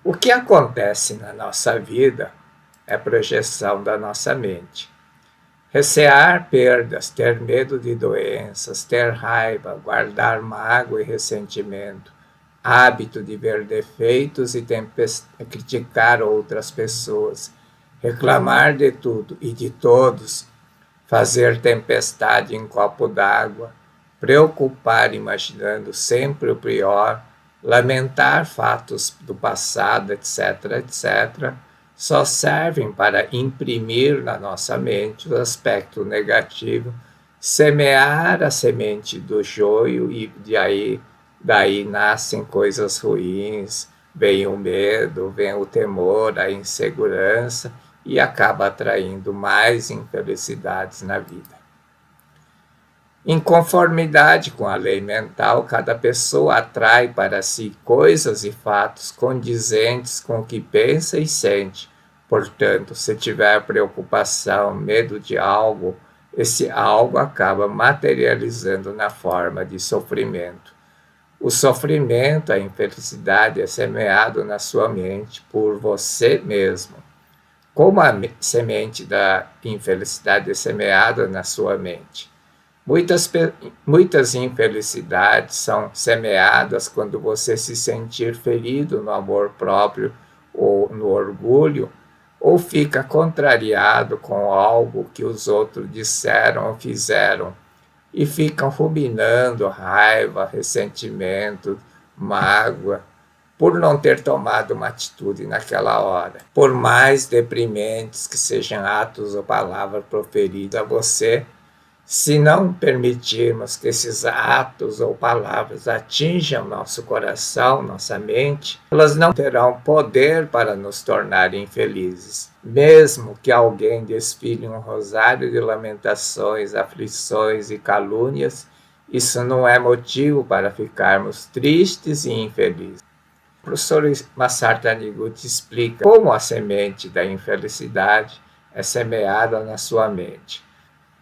O que acontece na nossa vida é projeção da nossa mente. Recear perdas, ter medo de doenças, ter raiva, guardar mágoa e ressentimento, hábito de ver defeitos e criticar outras pessoas, reclamar de tudo e de todos, fazer tempestade em copo d'água, preocupar imaginando sempre o pior, lamentar fatos do passado, etc., etc., só servem para imprimir na nossa mente o aspecto negativo, semear a semente do joio e daí nascem coisas ruins, vem o medo, vem o temor, a insegurança e acaba atraindo mais infelicidades na vida. Em conformidade com a lei mental, cada pessoa atrai para si coisas e fatos condizentes com o que pensa e sente. Portanto, se tiver preocupação, medo de algo, esse algo acaba materializando na forma de sofrimento. O sofrimento, a infelicidade é semeado na sua mente por você mesmo. Como a semente da infelicidade é semeada na sua mente? Muitas infelicidades são semeadas quando você se sentir ferido no amor próprio ou no orgulho, ou fica contrariado com algo que os outros disseram ou fizeram, e ficam ruminando raiva, ressentimento, mágoa, por não ter tomado uma atitude naquela hora. Por mais deprimentes que sejam atos ou palavras proferidas a você, se não permitirmos que esses atos ou palavras atinjam nosso coração, nossa mente, elas não terão poder para nos tornar infelizes. Mesmo que alguém desfile um rosário de lamentações, aflições e calúnias, isso não é motivo para ficarmos tristes e infelizes. O professor Masaru Taniguchi explica como a semente da infelicidade é semeada na sua mente.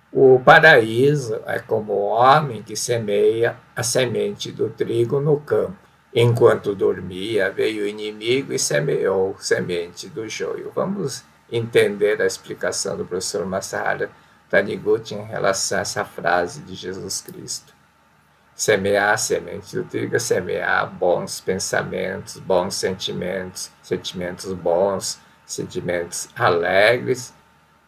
O paraíso é como o homem que semeia a semente do trigo no campo. Enquanto dormia, veio o inimigo e semeou semente do joio. Vamos entender a explicação do professor Masaru Taniguchi em relação a essa frase de Jesus Cristo. Semear a semente do trigo é semear bons pensamentos, bons sentimentos, sentimentos bons, sentimentos alegres.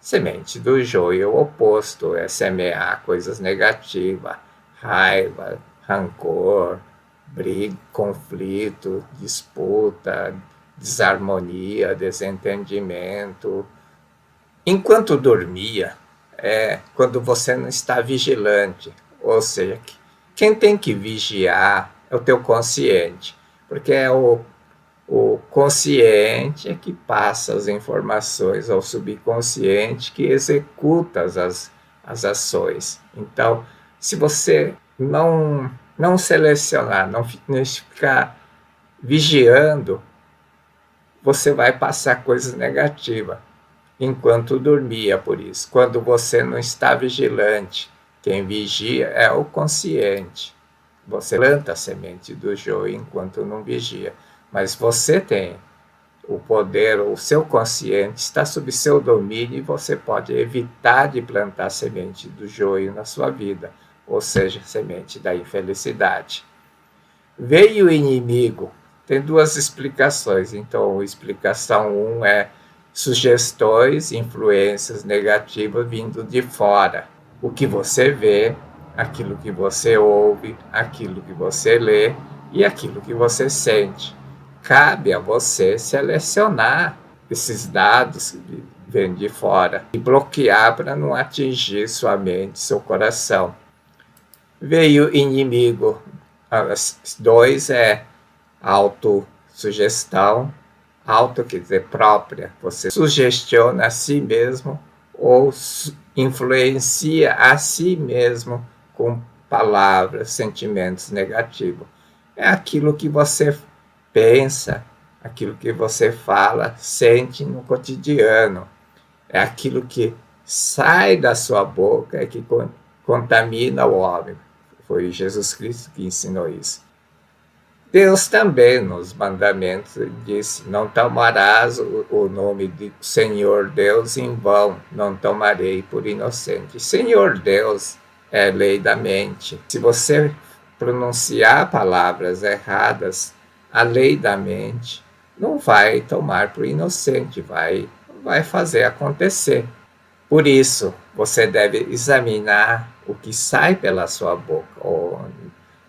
Semente do joio, o oposto, é semear coisas negativas, raiva, rancor, briga, conflito, disputa, desarmonia, desentendimento. Enquanto dormia, quando você não está vigilante, ou seja, quem tem que vigiar é o teu consciente, porque é o consciente é que passa as informações ao subconsciente que executa as ações. Então, se você não selecionar, não ficar vigiando, você vai passar coisas negativas enquanto dormia, por isso. Quando você não está vigilante, quem vigia é o consciente. Você planta a semente do joio enquanto não vigia. Mas você tem o poder, o seu consciente está sob seu domínio e você pode evitar de plantar a semente do joio na sua vida, ou seja, semente da infelicidade. Veio o inimigo, tem duas explicações. Então, a explicação 1 é sugestões, influências negativas vindo de fora. O que você vê, aquilo que você ouve, aquilo que você lê e aquilo que você sente. Cabe a você selecionar esses dados que vêm de fora e bloquear para não atingir sua mente, seu coração. Veio inimigo. As 2 é autossugestão. Auto quer dizer própria. Você sugestiona a si mesmo ou influencia a si mesmo com palavras, sentimentos negativos. É aquilo que você pensa, aquilo que você fala, sente no cotidiano. É aquilo que sai da sua boca que contamina o homem. Foi Jesus Cristo que ensinou isso. Deus também, nos mandamentos, disse: não tomarás o nome de Senhor Deus em vão, não tomarei por inocente. Senhor Deus é lei da mente. Se você pronunciar palavras erradas, a lei da mente não vai tomar por inocente, vai fazer acontecer. Por isso, você deve examinar o que sai pela sua boca, ou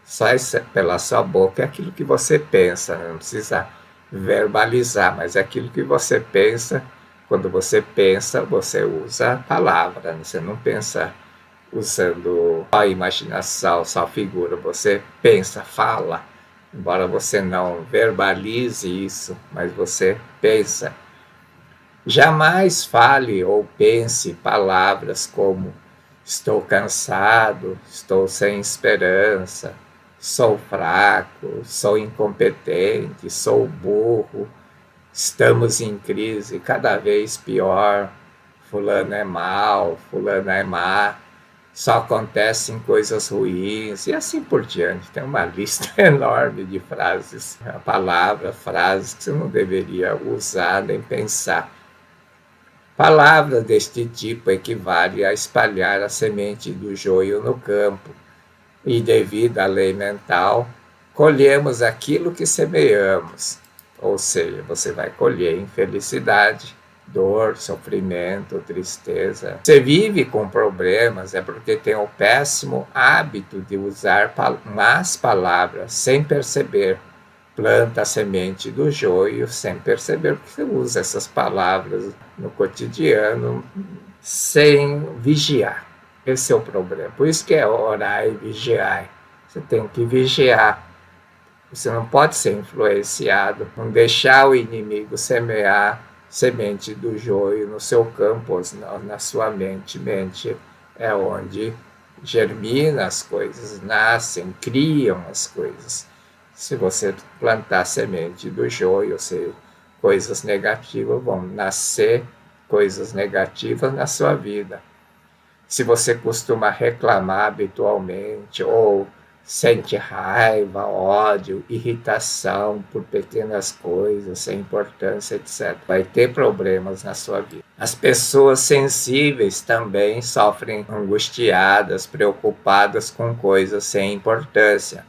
sai pela sua boca é aquilo que você pensa, não precisa verbalizar, mas é aquilo que você pensa. Quando você pensa, você usa a palavra, você não pensa usando só a imaginação, só a figura, você pensa, fala, embora você não verbalize isso, mas você pensa. Jamais fale ou pense palavras como estou cansado, estou sem esperança, sou fraco, sou incompetente, sou burro, estamos em crise cada vez pior, fulano é mal, fulano é má, só acontecem coisas ruins e assim por diante. Tem uma lista enorme de frases, palavras, frases que você não deveria usar nem pensar. Palavras deste tipo equivale a espalhar a semente do joio no campo, e devido à lei mental, colhemos aquilo que semeamos. Ou seja, você vai colher infelicidade, dor, sofrimento, tristeza. Você vive com problemas é porque tem o péssimo hábito de usar más palavras sem perceber. Planta a semente do joio sem perceber que você usa essas palavras no cotidiano sem vigiar. Esse é o problema. Por isso que é orar e vigiar. Você tem que vigiar. Você não pode ser influenciado, não deixar o inimigo semear semente do joio no seu campo, na sua mente. Mente é onde germina as coisas, nascem, criam as coisas. Se você plantar semente do joio, coisas negativas vão nascer, coisas negativas na sua vida. Se você costuma reclamar habitualmente ou sente raiva, ódio, irritação por pequenas coisas, sem importância, etc., vai ter problemas na sua vida. As pessoas sensíveis também sofrem angustiadas, preocupadas com coisas sem importância.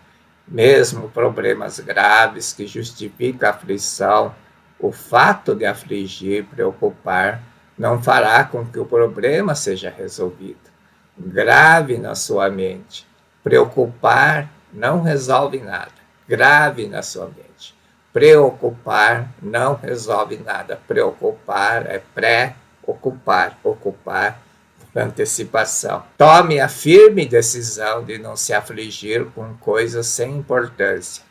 Mesmo problemas graves que justificam a aflição, o fato de afligir, preocupar, não fará com que o problema seja resolvido. Grave na sua mente. Preocupar não resolve nada. Grave na sua mente. Preocupar não resolve nada. Preocupar é pré-ocupar. Ocupar antecipação. Tome a firme decisão de não se afligir com coisas sem importância.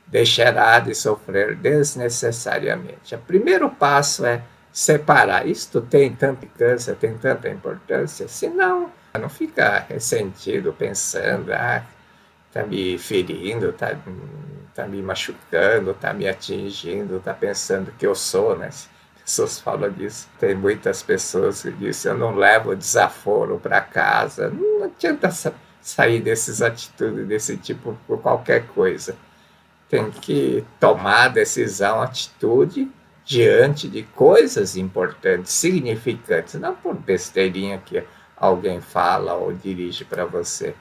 Deixará de sofrer desnecessariamente. O primeiro passo é separar. Isto tem tanta importância, tem tanta importância, senão não fica ressentido pensando, está me ferindo, está me machucando, está me atingindo, está pensando que eu sou, né? Pessoas falam disso. Tem muitas pessoas que dizem: eu não levo desaforo para casa. Não adianta sair dessas atitudes desse tipo por qualquer coisa. Tem que tomar decisão, atitude diante de coisas importantes, significantes, não por besteirinha que alguém fala ou dirige para você.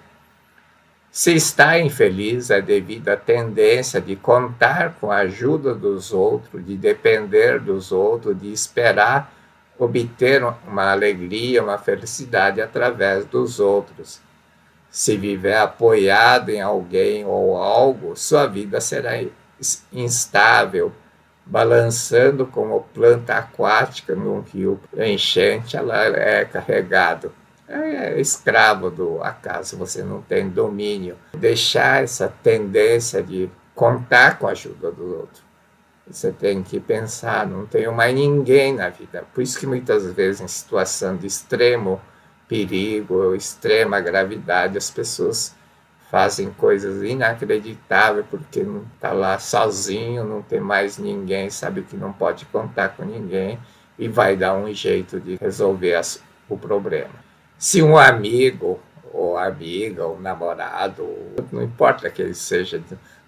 Se está infeliz é devido à tendência de contar com a ajuda dos outros, de depender dos outros, de esperar obter uma alegria, uma felicidade através dos outros. Se viver apoiado em alguém ou algo, sua vida será instável, balançando como planta aquática num rio enchente, ela é carregado. É escravo do acaso, você não tem domínio. Deixar essa tendência de contar com a ajuda do outro. Você tem que pensar, não tenho mais ninguém na vida. Por isso que muitas vezes, em situação de extremo perigo, extrema gravidade, as pessoas fazem coisas inacreditáveis porque não está lá sozinho, não tem mais ninguém, sabe que não pode contar com ninguém e vai dar um jeito de resolver o problema. Se um amigo ou amiga ou namorado, não importa que ele seja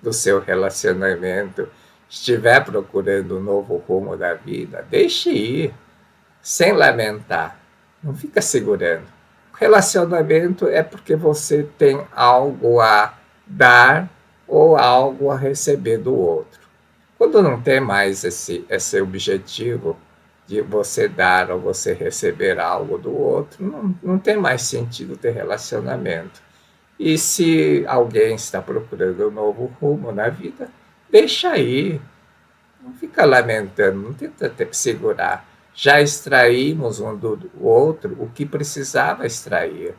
do seu relacionamento estiver procurando um novo rumo da vida, deixe ir, sem lamentar. Não fica segurando. O relacionamento é porque você tem algo a dar ou algo a receber do outro. Quando não tem mais esse objetivo de você dar ou você receber algo do outro, não tem mais sentido ter relacionamento. E se alguém está procurando um novo rumo na vida, deixa aí. Não fica lamentando, não tenta segurar. Já extraímos um do outro o que precisava extrair.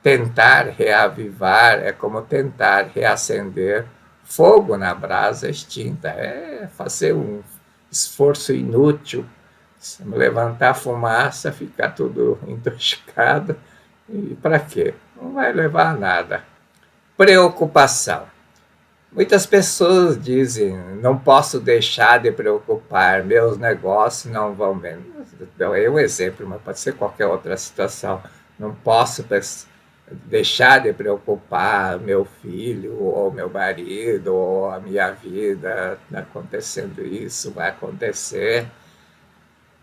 Tentar reavivar é como tentar reacender fogo na brasa extinta. É fazer um esforço inútil, levantar fumaça, ficar tudo intoxicado. E para quê? Não vai levar a nada. Preocupação. Muitas pessoas dizem, não posso deixar de preocupar, meus negócios não vão bem. É um exemplo, mas pode ser qualquer outra situação. Não posso deixar de preocupar meu filho, ou meu marido, ou a minha vida. Está acontecendo isso, vai acontecer.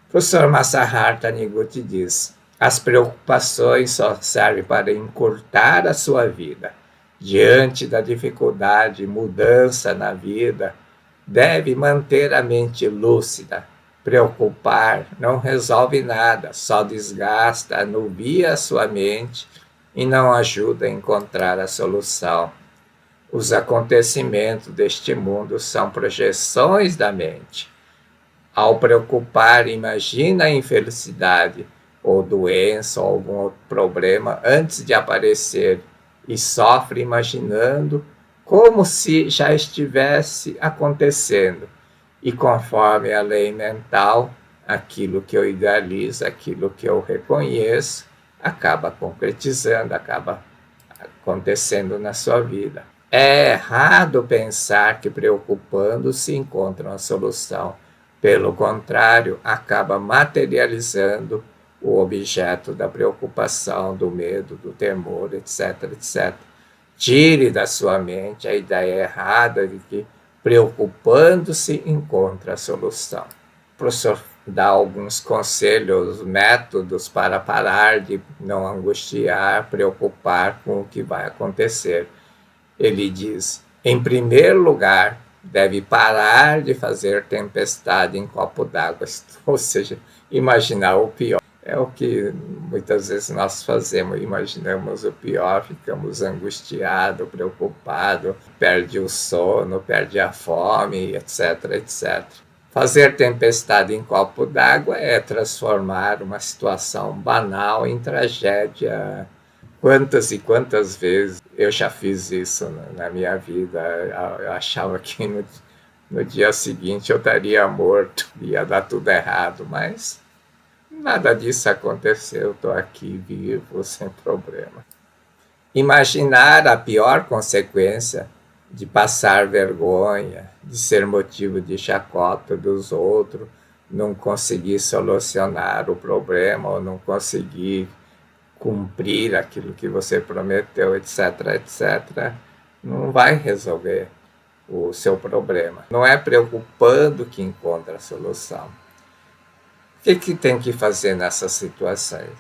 O professor Masaharu Taniguchi diz, as preocupações só servem para encurtar a sua vida. Diante da dificuldade, mudança na vida, deve manter a mente lúcida. Preocupar não resolve nada, só desgasta, anubia a sua mente e não ajuda a encontrar a solução. Os acontecimentos deste mundo são projeções da mente. Ao preocupar, imagina a infelicidade, ou doença, ou algum outro problema antes de aparecer, e sofre imaginando como se já estivesse acontecendo. E conforme a lei mental, aquilo que eu idealizo, aquilo que eu reconheço, acaba concretizando, acaba acontecendo na sua vida. É errado pensar que preocupando se encontra uma solução. Pelo contrário, acaba materializando o objeto da preocupação, do medo, do temor, etc, etc. Tire da sua mente a ideia errada de que preocupando-se encontra a solução. O professor dá alguns conselhos, métodos para parar de não angustiar, preocupar com o que vai acontecer. Ele diz, em primeiro lugar, deve parar de fazer tempestade em copo d'água, ou seja, imaginar o pior. É o que muitas vezes nós fazemos, imaginamos o pior, ficamos angustiados, preocupados, perde o sono, perde a fome, etc, etc. Fazer tempestade em copo d'água é transformar uma situação banal em tragédia. Quantas e quantas vezes eu já fiz isso na minha vida. Eu achava que no dia seguinte eu estaria morto, ia dar tudo errado, mas nada disso aconteceu, estou aqui vivo, sem problema. Imaginar a pior consequência de passar vergonha, de ser motivo de chacota dos outros, não conseguir solucionar o problema ou não conseguir cumprir aquilo que você prometeu, etc, etc, não vai resolver o seu problema. Não é preocupando que encontra a solução. O que tem que fazer nessas situações?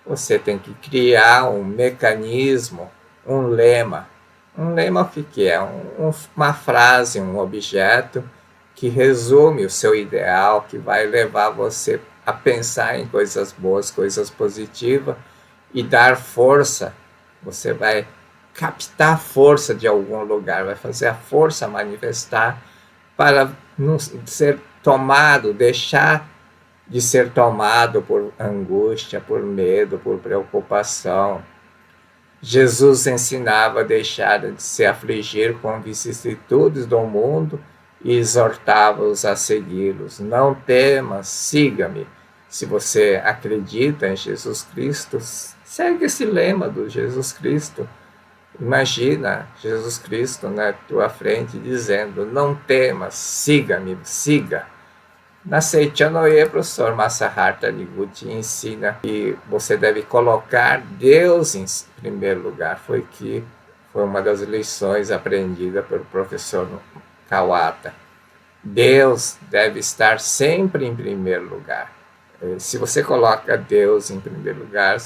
Você tem que criar um mecanismo, um lema. Um lema o que é? Uma frase, um objeto que resume o seu ideal, que vai levar você a pensar em coisas boas, coisas positivas, e dar força. Você vai captar força de algum lugar, vai fazer a força manifestar para não ser tomado, deixar de ser tomado por angústia, por medo, por preocupação. Jesus ensinava a deixar de se afligir com vicissitudes do mundo e exortava-os a segui-los. Não temas, siga-me. Se você acredita em Jesus Cristo, segue esse lema do Jesus Cristo. Imagina Jesus Cristo na tua frente dizendo, não temas, siga-me, siga. Na Seichanoye, o professor Masaharu Taniguchi ensina que você deve colocar Deus em primeiro lugar. Foi que Foi uma das lições aprendidas pelo professor Kawata. Deus deve estar sempre em primeiro lugar. Se você coloca Deus em primeiro lugar,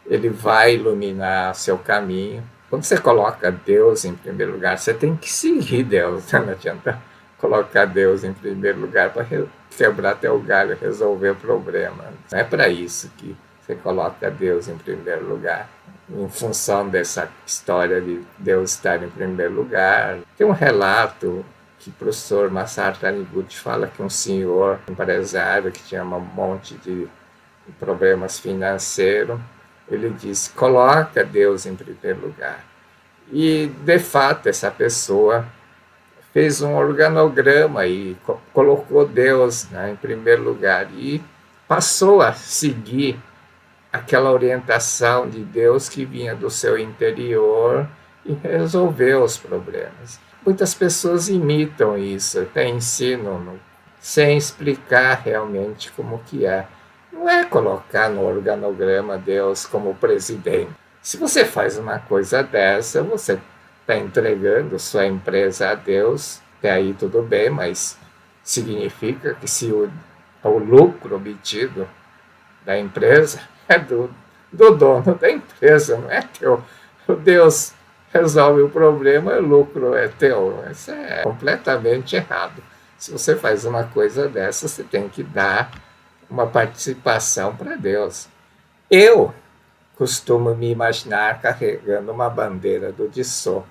ele vai iluminar seu caminho. Quando você coloca Deus em primeiro lugar, você tem que seguir Deus. Não adianta colocar Deus em primeiro lugar para quebrar teu galho, resolver o problema. Não é para isso que você coloca Deus em primeiro lugar. Em função dessa história de Deus estar em primeiro lugar, tem um relato que o professor Masaru Taniguchi fala que um senhor empresário que tinha um monte de problemas financeiros, ele disse, coloca Deus em primeiro lugar. E, de fato, essa pessoa fez um organograma e colocou Deus, né, em primeiro lugar e passou a seguir aquela orientação de Deus que vinha do seu interior e resolveu os problemas. Muitas pessoas imitam isso, até ensinam, sem explicar realmente como que é. Não é colocar no organograma Deus como presidente. Se você faz uma coisa dessa, você está entregando sua empresa a Deus, até aí tudo bem, mas significa que se o lucro obtido da empresa é do dono da empresa, não é teu. Deus resolve o problema e o lucro é teu. Isso é completamente errado. Se você faz uma coisa dessa, você tem que dar uma participação para Deus. Eu costumo me imaginar carregando uma bandeira do Dissô.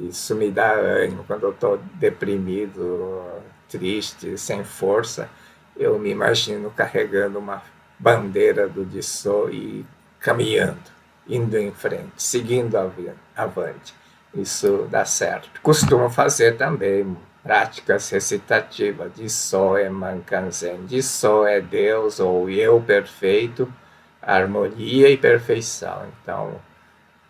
Isso me dá ânimo. Quando eu estou deprimido, triste, sem força, eu me imagino carregando uma bandeira do Dissô e caminhando, indo em frente, seguindo avante. Isso dá certo. Costumo fazer também práticas recitativas. Dissô é Mankanzen. Dissô é Deus ou eu perfeito, harmonia e perfeição. Então,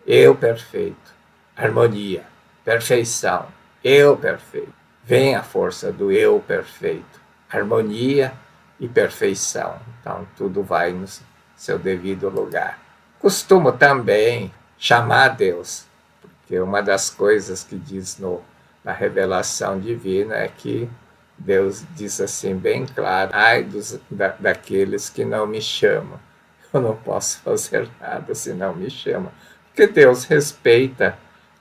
eu perfeito, harmonia, perfeição, eu perfeito. Vem a força do eu perfeito, harmonia e perfeição. Então, tudo vai no seu devido lugar. Costumo também chamar Deus, porque uma das coisas que diz na revelação divina é que Deus diz assim bem claro, ai daqueles que não me chamam. Eu não posso fazer nada se não me chamam. Porque Deus respeita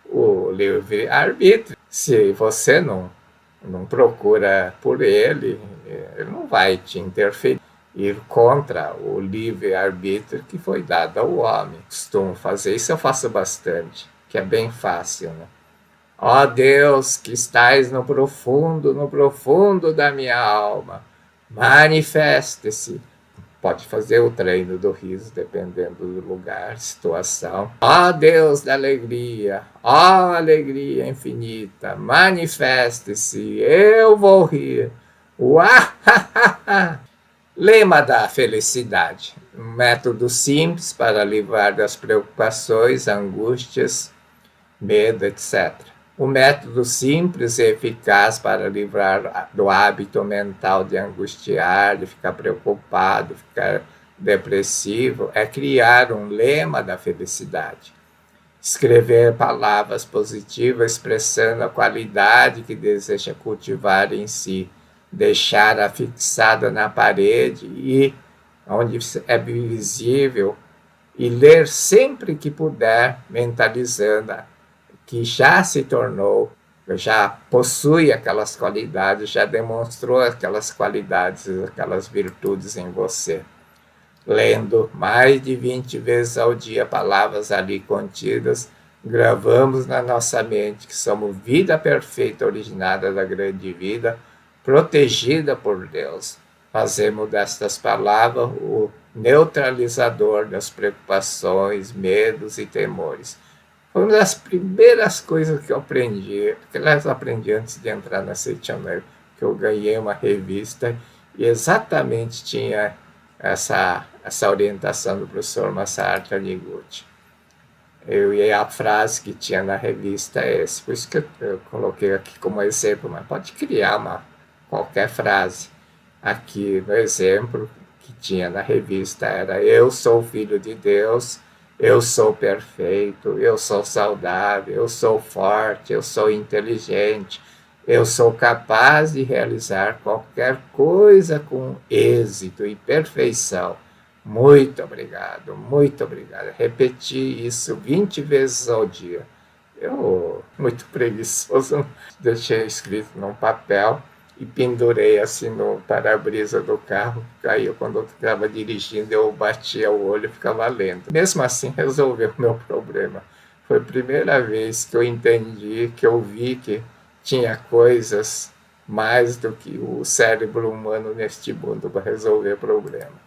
o livre-arbítrio. Se você não procura por ele não vai te interferir, ir contra o livre-arbítrio que foi dado ao homem. Costumo fazer isso, eu faço bastante, que é bem fácil, né? Ó Deus, que estais no profundo da minha alma, manifeste-se. Pode fazer o treino do riso, dependendo do lugar, situação. Ó Deus da alegria, ó alegria infinita, manifeste-se, eu vou rir. Uahahaha! Lema da felicidade. Um método simples para livrar das preocupações, angústias, medo, etc. Um método simples e eficaz para livrar do hábito mental de angustiar, de ficar preocupado, ficar depressivo, é criar um lema da felicidade. Escrever palavras positivas expressando a qualidade que deseja cultivar em si. Deixar-a fixada na parede e onde é visível e ler sempre que puder, mentalizando que já se tornou, já possui aquelas qualidades, já demonstrou aquelas qualidades, aquelas virtudes em você. Lendo mais de 20 vezes ao dia palavras ali contidas, gravamos na nossa mente que somos vida perfeita originada da grande vida, protegida por Deus. Fazemos destas palavras o neutralizador das preocupações, medos e temores. Foi uma das primeiras coisas que eu aprendi, que eu aprendi antes de entrar na Seichaner, que eu ganhei uma revista e exatamente tinha essa orientação do professor Masaru Taniguchi. E a frase que tinha na revista é essa, por isso que eu coloquei aqui como exemplo, mas pode criar qualquer frase. Aqui no exemplo que tinha na revista era: eu sou filho de Deus Eu sou perfeito, eu sou saudável, eu sou forte, eu sou inteligente, eu sou capaz de realizar qualquer coisa com êxito e perfeição. Muito obrigado, muito obrigado. Repeti isso 20 vezes ao dia. Eu, muito preguiçoso, deixei escrito num papel e pendurei assim no para-brisa do carro. Caiu quando eu estava dirigindo, eu batia o olho e ficava lendo. Mesmo assim, resolveu o meu problema. Foi a primeira vez que eu entendi, que eu vi que tinha coisas mais do que o cérebro humano neste mundo para resolver problemas.